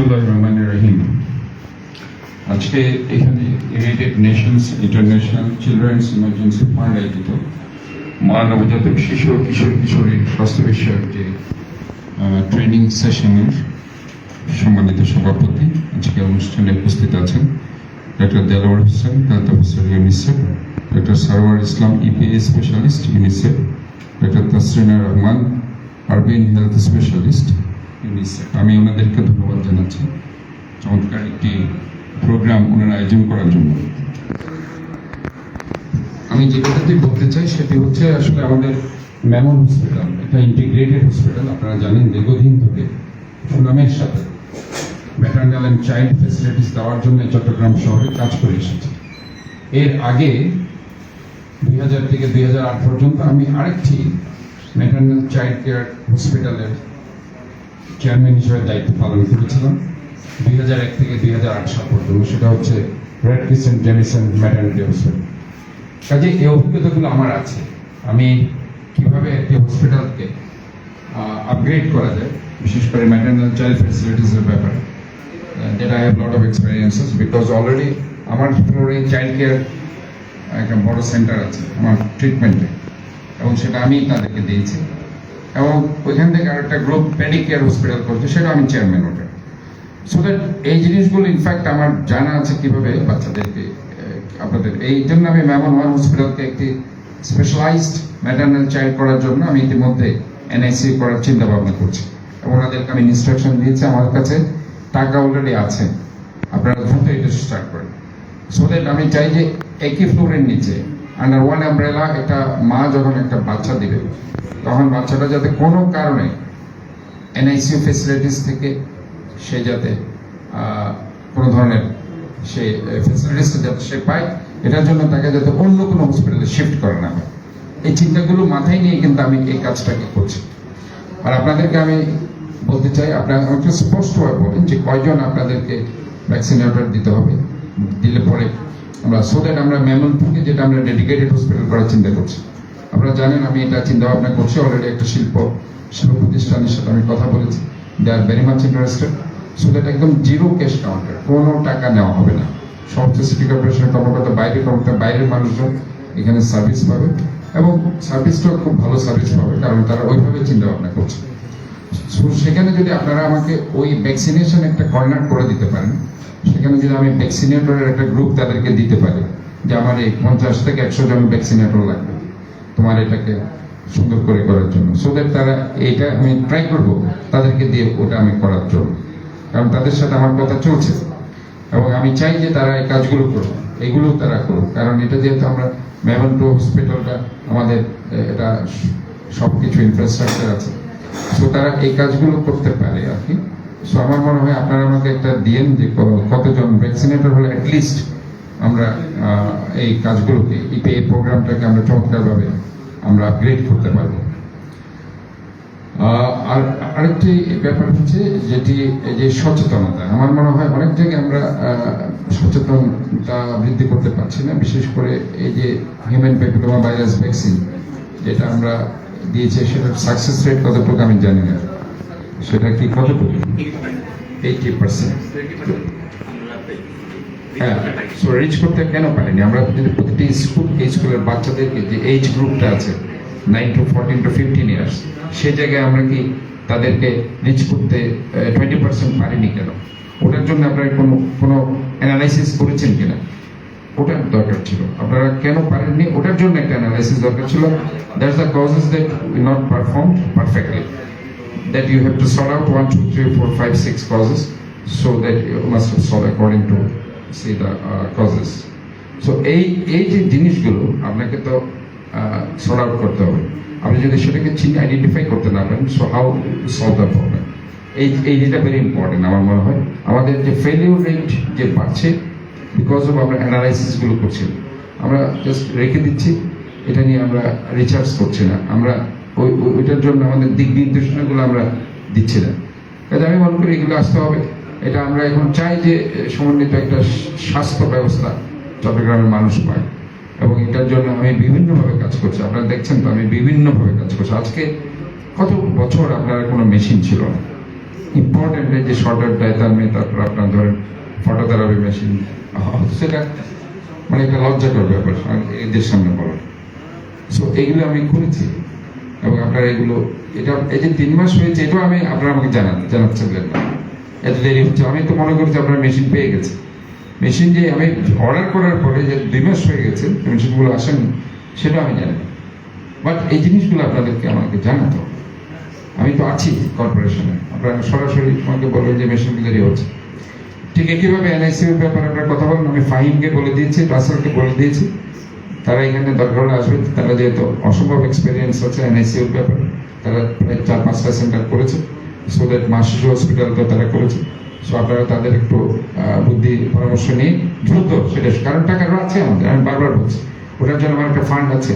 বিসমিল্লাহির রহমানির রহিম। আজকে এখানে United Nations international children's emergency fund আয়োজিত মা নবজাতক শিশু ও কিশোরীর স্বাস্থ্য বিষয়ক যে ট্রেনিং সেশনের সম্মানিত সভাপতি আজকে অনুষ্ঠানে উপস্থিত আছেন doctor Delwar Hossain, health officer UNICEF, doctor Sarwar Islam EPA specialist UNICEF, doctor Tasrina Rahman আরবিন হেলথ স্পেশালিস্ট ইউনিসেফ। আমি ওনাদেরকে ধন্যবাদ জানাচ্ছি চমৎকার একটি প্রোগ্রাম ওনারা আয়োজন করার জন্য। আমি যে কথাটি বলতে চাই সেটি হচ্ছে আসলে আমাদের মেমন হসপিটাল একটা ইন্টিগ্রেটেড হসপিটাল। আপনারা জানেন দীর্ঘদিন ধরে সুনামের সাথে ম্যাটারনাল অ্যান্ড চাইল্ড ফেসিলিটিস দেওয়ার জন্য চট্টগ্রাম শহরে কাজ করে এসেছে। এর আগে 2000 থেকে 2008 পর্যন্ত আমি আরেকটি ম্যাটারনাল চাইল্ড কেয়ার হসপিটালের চেয়ারম্যান হিসেবে দায়িত্ব পালন করেছিলাম 2001 থেকে 2008 সাল পর্যন্ত। সেটা হচ্ছে red crescent Jamieson maternity hospital. কাজে এই অভিজ্ঞতাগুলো আমার আছে, আমি কিভাবে একটি হসপিটালকে আপগ্রেড করা যায়, বিশেষ করে ম্যাটারনাল চাইল্ড ফ্যাসিলিটিসের ব্যাপারে। That I have lot of experiences because already আমার ফ্লোরে চাইল্ড কেয়ার একটা বড় সেন্টার আছে আমার ট্রিটমেন্টে, এবং সেটা আমি তাদেরকে দিয়েছি। এবং ওইখান থেকে আরেকটা গ্রুপ পেডিক কেয়ার হসপিটাল করছে, সেটা আমি চেয়ারম্যান ওটা। সো দ্যাট এই জিনিসগুলো ইনফ্যাক্ট আমার জানা আছে কিভাবে বাচ্চাদেরকে আপনাদের। এই জন্য আমি মেমন ওয়ান হসপিটালকে একটি স্পেশালাইজড ম্যাটারনাল চাইল্ড করার জন্য আমি ইতিমধ্যে এনআইসি করার চিন্তা ভাবনা করছি, এবং ওনাদেরকে আমি ইনস্ট্রাকশন দিয়েছি। আমার কাছে টাকা অলরেডি আছে, আপনারা দ্রুত এটা স্টার্ট করেন। সো দ্যাট আমি চাই যে একই ফ্লোরের নিচে আন্ডার ওয়ান আমব্রেলা একটা মা যখন একটা বাচ্চা দিবে, তখন বাচ্চাটা যাতে কোনো কারণে এনআইসিউ ফেসিলিটিস থেকে সে যাতে কোনো ধরনের সে ফেসিলিটিসটা যাতে সে পায়, এটার জন্য তাকে যাতে অন্য কোনো হসপিটালে শিফট করা না হয়। এই চিন্তাগুলো মাথায় নিয়ে কিন্তু আমি এই কাজটাকে করছি। আর আপনাদেরকে আমি বলতে চাই, আপনারা আমাকে স্পষ্টভাবে বলেন যে কয়জন আপনাদেরকে ভ্যাকসিনেটর দিতে হবে, দিলে পরে আমরা সো দ্যাট আমরা মেমনপুরকে যেটা আমরা ডেডিকেটেড হসপিটাল করার চিন্তা করছি। আপনারা জানেন আমি এটা চিন্তা ভাবনা করছি, অলরেডি একটা শিল্প প্রতিষ্ঠানের সাথে আমি কথা বলেছি, they are very much interested. So that একদম জিরো ক্যাশ কাউন্টার, কোনো টাকা নেওয়া হবে না। সমস্ত সিটি কর্পোরেশনের কর্মকর্তা বাইরের মানুষজন এখানে সার্ভিস পাবে, এবং সার্ভিসটাও খুব ভালো সার্ভিস পাবে, কারণ তারা ওইভাবে চিন্তা ভাবনা করছে। সেখানে যদি আপনারা আমাকে ওই ভ্যাকসিনেশন একটা কর্নার করে দিতে পারেন, সেখানে যদি আমি ভ্যাকসিনেটরের একটা গ্রুপ তাদেরকে দিতে পারি যে আমার এই 50 থেকে 100 জন ভ্যাকসিনেটর লাগবে তোমার এটাকে সুন্দর করে করার জন্য, সো দ্যাট তারা এইটা আমি ট্রাই করবো তাদেরকে দিয়ে ওটা আমি করার জন্য, কারণ তাদের সাথে আমার কথা চলছে, এবং আমি চাই যে তারা এই কাজগুলো করুক, এগুলো তারা করুক। কারণ এটা যেহেতু আমরা মেমন্টো হসপিটালটা আমাদের এটা সবকিছু ইনফ্রাস্ট্রাকচার আছে, সো তারা এই কাজগুলো করতে পারে আর কি। সো আমার মনে হয় আপনারা আমাকে একটা দিয়েন যে কতজন ভ্যাকসিনেটর হলে অ্যাটলিস্ট আমরা এই কাজগুলোকে এই প্রোগ্রামটাকে আমরা চমৎকারভাবে আমরা আপগ্রেড করতে পারবো। আর আরেকটি ব্যাপার হচ্ছে যেটি যে সচেতনতা, আমার মনে হয় অনেক জায়গায় আমরা সচেতনতা বৃদ্ধি করতে পারছি না। বিশেষ করে এই যে হিউম্যান প্যাপিলোমা ভাইরাস ভ্যাকসিন যেটা আমরা দিয়েছি, সেটার সাকসেস রেট কতটুকু আমি জানি না, সেটা কি কতটুকু? 80%। হ্যাঁ, সো রিচ করতে কেন পারিনি আমরা? যদি প্রতিটি স্কুলের বাচ্চাদেরকে যে এজ গ্রুপটা আছে 9 to 14 to 15 ইয়ার্স, সেই জায়গায় আমরা কি তাদেরকে রিচ করতে 20% পারিনি কেন? ওটার জন্য আপনারা কোনো অ্যানালাইসিস করেছেন কিনা? ওটার দরকার ছিল। আপনারা কেন পারেননি, ওটার জন্য একটা অ্যানালাইসিস দরকার ছিল। That's the causes that will not perform perfectly, that you have to sort out 1, 2, 3, 4, 5, 6 causes, so that you must have solved according to see the causes. So এই যে জিনিসগুলো আপনাকে তো সর্ট আউট করতে হবে। আপনি যদি সেটাকে চিনে আইডেন্টিফাই করতে না পারেন, so how solve the problem, এইটা ভেরি ইম্পর্টেন্ট আমার মনে হয়। আমাদের যে ফেলিউর রেট যে বাড়ছে বিকজ অফ আমরা অ্যানালাইসিসগুলো করছি, আমরা জাস্ট রেখে দিচ্ছি, এটা নিয়ে আমরা রিসার্চ করছি না, আমরা ওইটার জন্য আমাদের দিক নির্দেশনাগুলো আমরা দিচ্ছি না। কাজে আমি মনে করি এগুলো আসতে হবে। এটা আমরা এখন চাই যে সমন্বিত একটা স্বাস্থ্য ব্যবস্থা চট্টগ্রামের মানুষ পায়, এবং এটার জন্য আমি বিভিন্নভাবে কাজ করছি। আপনারা দেখছেন তো আমি বিভিন্নভাবে কাজ করছি। আজকে কত বছর আপনার কোনো মেশিন ছিল না, ইম্পর্টেন্ট যে শর্টার ডায়াথার্মি, তারপর আপনার ধরেন ফটোথেরাপি মেশিন, সেটা মানে একটা লজ্জাকর ব্যাপার এদের সামনে বলা। সো এগুলো আমি করেছি এবং আপনারা এগুলো এটা এই যে 3 মাস হয়েছে এটাও আমি আপনারা আমাকে জানাচ্ছিলেন না, এত দেরি হচ্ছে। আমি তো মনে করি যে আপনারা মেশিন পেয়ে গেছে। মেশিন যে আমি অর্ডার করার পরে যে 2 মাস হয়ে গেছে মেশিনগুলো আসেনি সেটা আমি জানি, বাট এই জিনিসগুলো আপনাদেরকে আমাকে জানাতে হবে। আমি তো আছি কর্পোরেশনে, আপনারা সরাসরি আমাকে বলবেন যে মেশিনগুলো দেরি হচ্ছে। ঠিক একইভাবে এনআইসিউর ব্যাপারে আপনারা কথা বলেন, আমি ফাহিমকে বলে দিয়েছি, রাসেলকে বলে দিয়েছি, তারা এখানে দরকার হলে আসবে। তারা যেহেতু অসম্ভব এক্সপিরিয়েন্স আছে এনআইসিউর ব্যাপারে, তারা প্রায় 4-5টা সেন্টার করেছে, সো দ্যাট মাসিক হসপিটাল তো তারা করেছে। সো আপনারা তাদের একটু বুদ্ধি পরামর্শ নিয়ে দ্রুত সেটা, কারণ টাকাটা আছে আমাদের, আমি বারবার বলছি ওটার জন্য আমার একটা ফান্ড আছে,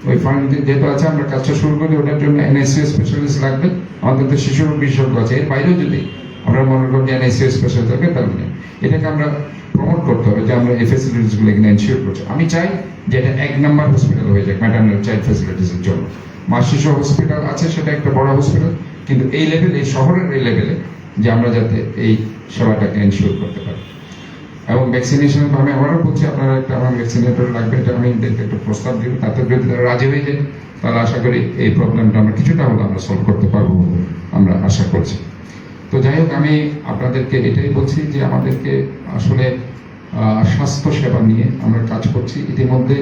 ওই ফান্ড যেহেতু আছে আমরা কাজটা শুরু করি, ওটার জন্য এনআইসিউ স্পেশালিস্ট লাগবে। আমাদের তো শিশু রোগ বিশেষজ্ঞ আছে, এর বাইরেও যদি আমরা মনে করি যে এনআইসিউ স্পেশালিস্ট থাকবে তাহলে এটাকে আমরা প্রমোট করতে হবে যে আমরা এই ফেসিলিটিসগুলো এখানে এনশিওর করছি। আমি চাই যে এটা 1 নম্বর হসপিটাল হয়ে যাক ম্যাটারনাল চাইল্ড ফেসিলিটিসের জন্য। মা শিশু হসপিটাল আছে, সেটা একটা বড় হসপিটাল, কিন্তু এই লেভেলে, এই শহরের এই লেভেলে যে আমরা যাতে এই সেবাটাকে এনশিওর করতে পারি। এবং ভ্যাকসিনেশন আমি আবারও বলছি, আপনারা একটা আমার ভ্যাকসিনেটর লাগবে, এটা আমি একটা প্রস্তাব দিব। তাতে যদি তারা রাজি হয়ে যায় তাহলে আশা করি এই প্রবলেমটা আমরা কিছুটা হলে আমরা সলভ করতে পারবো বলে আমরা আশা করছি। তো যাই হোক, আমি আপনাদেরকে এটাই বলছি যে আমাদেরকে আসলে স্বাস্থ্য সেবা নিয়ে আমরা কাজ করছি। ইতিমধ্যে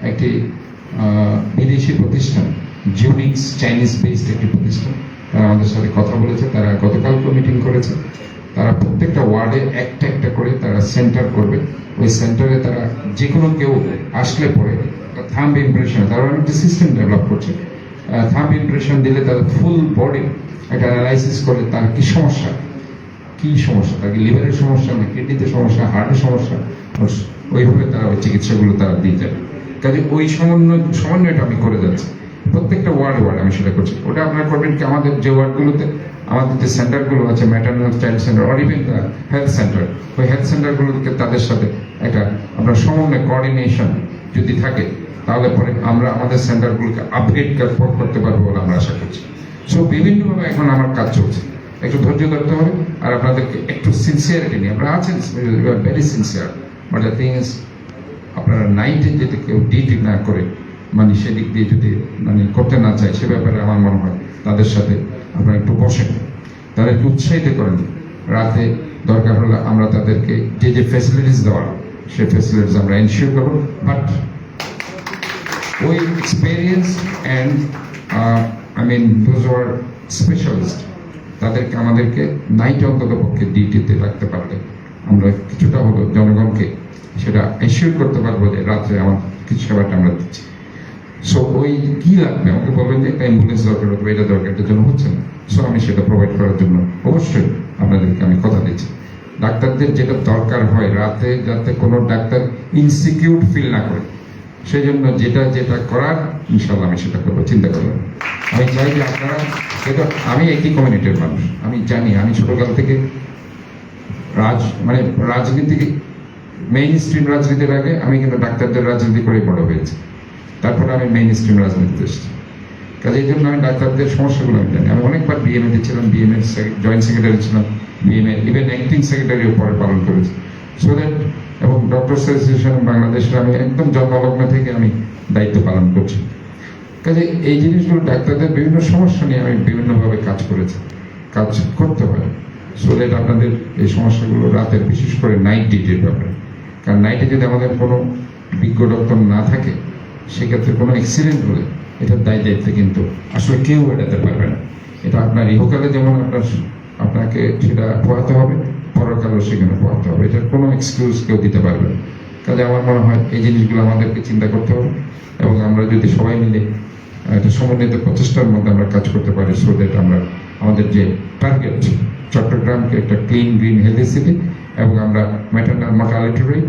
একটি বিদেশি প্রতিষ্ঠান, জিউনিক্স, চাইনিজ বেসড একটি প্রতিষ্ঠান, তারা আমাদের সাথে কথা বলেছে। তারা গতকালকে মিটিং করেছে। তারা প্রত্যেকটা ওয়ার্ডে একটা করে তারা সেন্টার করবে। ওই সেন্টারে তারা যে কোনো কেউ আসলে পরে থাম্ব ইমপ্রেশন, তারা একটা সিস্টেম ডেভেলপ করছে। থাম্ব ইমপ্রেশন দিলে তাদের ফুল বডি একটা অ্যানালাইসিস করে তার কি সমস্যা, তাকে লিভারের সমস্যা না কিডনিতে সমস্যা, হার্টের সমস্যা, ওইভাবে তারা ওই চিকিৎসাগুলো তারা দিয়ে যাবে। কাজে ওই সমন্বয়টা আমি করে যাচ্ছি প্রত্যেকটা ওয়ার্ড আমি সেটা করছি। ওটা আপনারা করবেন কি, আমাদের যে ওয়ার্ডগুলোতে আমাদের যে সেন্টারগুলো আছে, maternal child centre or even health centre, ওই হেলথ সেন্টারগুলোকে তাদের সাথে একটা আপনার সমন্বয়, কোঅর্ডিনেশন যদি থাকে, তাহলে পরে আমরা আমাদের সেন্টারগুলোকে আপগ্রেড করতে পারবো বলে আমরা আশা করছি। সো বিভিন্নভাবে এখন আমার কাজ চলছে, একটু ধৈর্য ধরতে হবে আর আপনাদেরকে একটু সিনসিয়ারিটি নিয়ে, আপনারা আছেন very sincere, but the thing is আপনারা নাইটে যদি কেউ ডিউটি না করে মানে সেদিক দিয়ে যদি মানে করতে না চায়, সে ব্যাপারে আমার মনে হয় তাদের সাথে আপনারা একটু বসেন, তাদেরকে উৎসাহিত করেন। রাতে দরকার হলে আমরা তাদেরকে যে ফ্যাসিলিটিস দেওয়ার সেই ফ্যাসিলিটিস আমরা এনশিওর করবো, বাট ওই experience and those are specialist, তাদেরকে আমাদেরকে নাইটে অন্তত পক্ষে ডিউটিতে রাখতে পারলে আমরা কিছুটা হলো জনগণকে সেটা এনশিওর করতে পারবো যে রাত্রে আমার কিছু সেবাটা আমরা দিচ্ছি। সো ওই কি লাগবে আমাকে বলবেন যে একটা অ্যাম্বুলেন্স দরকার হতো, এটা দরকার, এটার জন্য হচ্ছে না। সো আমি সেটা প্রোভাইড করার জন্য অবশ্যই আপনাদেরকে আমি কথা দিচ্ছি। ডাক্তারদের যেটা দরকার হয় রাতে, যাতে কোনো ডাক্তার ইনসিকিউর ফিল না করে, সেই জন্য যেটা করার ইনশাল্লাহ আমি সেটা করবো, চিন্তা করবেন। আমি চাই যে আপনারা, যেটা আমি একই কমিউনিটির মানুষ, আমি জানি, আমি ছোটকাল থেকে রাজনীতি, মেইন স্ট্রিম রাজনীতির আগে আমি কিন্তু ডাক্তারদের রাজনীতি করে বড় হয়েছি, তারপরে আমি মেইন স্ট্রিম রাজনীতিতে এসেছি। কাজে এই জন্য আমি ডাক্তারদের সমস্যাগুলো আমি জানি। আমি অনেকবার বিএমএতে ছিলাম, বিএমএর জয়েন্ট সেক্রেটারি ছিলাম, বিএমএ ইভেন অ্যাক্টিং সেক্রেটারিও পরে পালন করেছি। সো দ্যাট, এবং ডক্টর অ্যাসোসিয়েশন বাংলাদেশের আমি একদম জন্মলগ্ন থেকে আমি দায়িত্ব পালন করছি। কাজে এই জিনিসগুলো ডাক্তারদের বিভিন্ন সমস্যা নিয়ে আমি বিভিন্নভাবে কাজ করতে হয়। সো দ্যাট আপনাদের এই সমস্যাগুলো রাতের, বিশেষ করে নাইট ডিউটির ব্যাপারে, কারণ নাইটে যদি আমাদের কোনো বিজ্ঞ ডক্টর না থাকে, সেক্ষেত্রে কোনো অ্যাক্সিডেন্ট হলে এটার দায়িত্ব কিন্তু আসলে কেউ এড়াতে পারবে না। এটা আপনার ইহকালে যেমন আপনাকে সেটা পোহাতে হবে, পরকালেও সেখানে পোহাতে হবে, এটার কোনো এক্সকিউজ কেউ দিতে পারবে না। কাজে আমার মনে হয় এই জিনিসগুলো আমাদেরকে চিন্তা করতে হবে, এবং আমরা যদি সবাই মিলে একটা সমন্বিত প্রচেষ্টার মধ্যে আমরা কাজ করতে পারি, সো দ্যাট আমরা আমাদের যে টার্গেট, চট্টগ্রামকে একটা ক্লিন, গ্রিন, হেলদি সিটি, এবং আমরা maternal mortality rate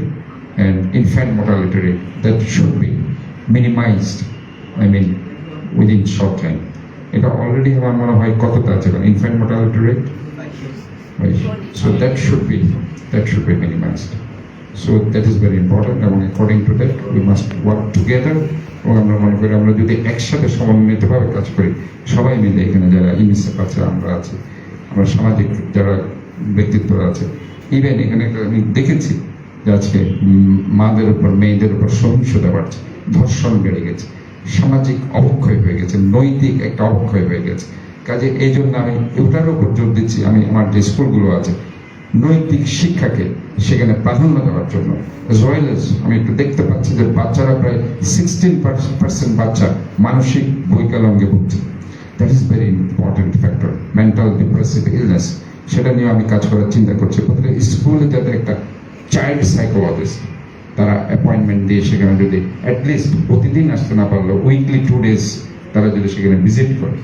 and infant mortality rate that should be minimized, within short time. এটা অলরেডি আমার মনে হয় কতটা আছে, infant mortality rate, so that should be minimized. So that is very important, এবং according to that we must work together. এবং আমরা মনে করি আমরা যদি একসাথে সমন্বিতভাবে কাজ করি, সবাই মিলে, এখানে যারা ইউনিসেফ আছে, আমরা আছি, আমার সামাজিক যারা ব্যক্তিত্বরা আছে, ইভেন এখানে আমি দেখেছি যে আজকে মাদের উপর মেয়েদের উপর সহিংসতা বাড়ছে, ধর্ষণ বেড়ে গেছে, সামাজিক অবক্ষয় হয়ে গেছে, নৈতিক একটা অবক্ষয় হয়ে গেছে। কাজে এই জন্য আমি ওটার উপর জোর দিচ্ছি, আমি আমার যে স্কুলগুলো আছে নৈতিক শিক্ষাকে সেখানে প্রাধান্য দেওয়ার জন্য। আমি একটু দেখতে পাচ্ছি যে বাচ্চারা প্রায় 16% বাচ্চা মানসিক বৈকলঙ্গে ভুগছে। That is very important factor, mental depressive illness. সেটা নিয়ে আমি কাজ করার চিন্তা করছি। প্রত্যেক স্কুলে যাদের একটা চাইল্ড সাইকোলজিস্ট, তারা অ্যাপয়েন্টমেন্ট দিয়ে সেখানে যদি অ্যাটলিস্ট প্রতিদিন আসতে না পারলেও উইকলি 2 days তারা যদি সেখানে ভিজিট করে,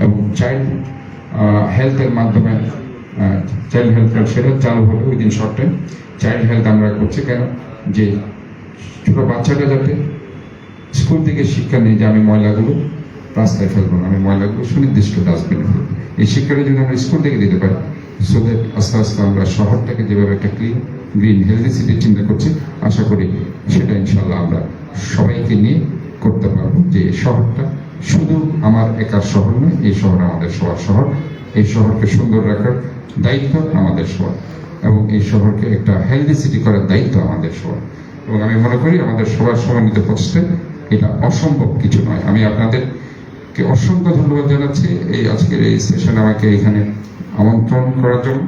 এবং চাইল্ড হেলথের মাধ্যমে চাইল্ড হেলথ কার্ড সেটা চালু হবে within short time. Child health আমরা করছি কেন, যে ছোট বাচ্চাটা যাতে স্কুল থেকে শিক্ষা নেই যে আমি ময়লাগুলো রাস্তায় ফেলবো না, আমি ময়লাগুলো সুনির্দিষ্ট ডাস্টবিনে ফেলবো। এই শিক্ষাটা যদি আমরা স্কুল থেকে দিতে পারি, সো দ্যাট আস্তে আস্তে আমরা শহরটাকে যেভাবে একটা ক্লিন গ্রিন হেলদি সিটি চিন্তা করছি, আশা করি সেটা ইনশাল্লাহ আমরা সবাইকে নিয়ে করতে পারবো। যে এই শহরটা শুধু আমার একার শহর নয়, এই শহর আমাদের সবার শহর। এই শহরকে সুন্দর রাখার দায়িত্ব আমাদের সবার, এবং এই শহরকে একটা হেলদি সিটি করার দায়িত্ব আমাদের সবার। এবং আমি মনে করি আমাদের সবার সমন্বিত প্রচেষ্টায় এটা অসম্ভব কিছু নয়। আমি আপনাদেরকে অসংখ্য ধন্যবাদ জানাচ্ছি এই আজকের এই সেশনে আমাকে এখানে আমন্ত্রণ করার জন্য,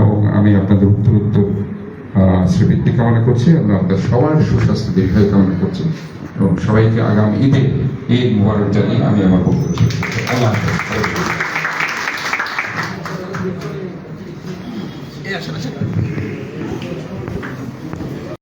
এবং আমি আপনাদের উত্তর শ্রীবৃদ্ধি কামনা করছি, এবং আপনাদের সবার সুস্বাস্থ্য দীর্ঘায়ু কামনা করছি, এবং সবাইকে আগামী ঈদে ঈদ মুবারক জানিয়ে আমি আমার বক্তব্য শেষ করছি। আল্লাহ হাফেজ।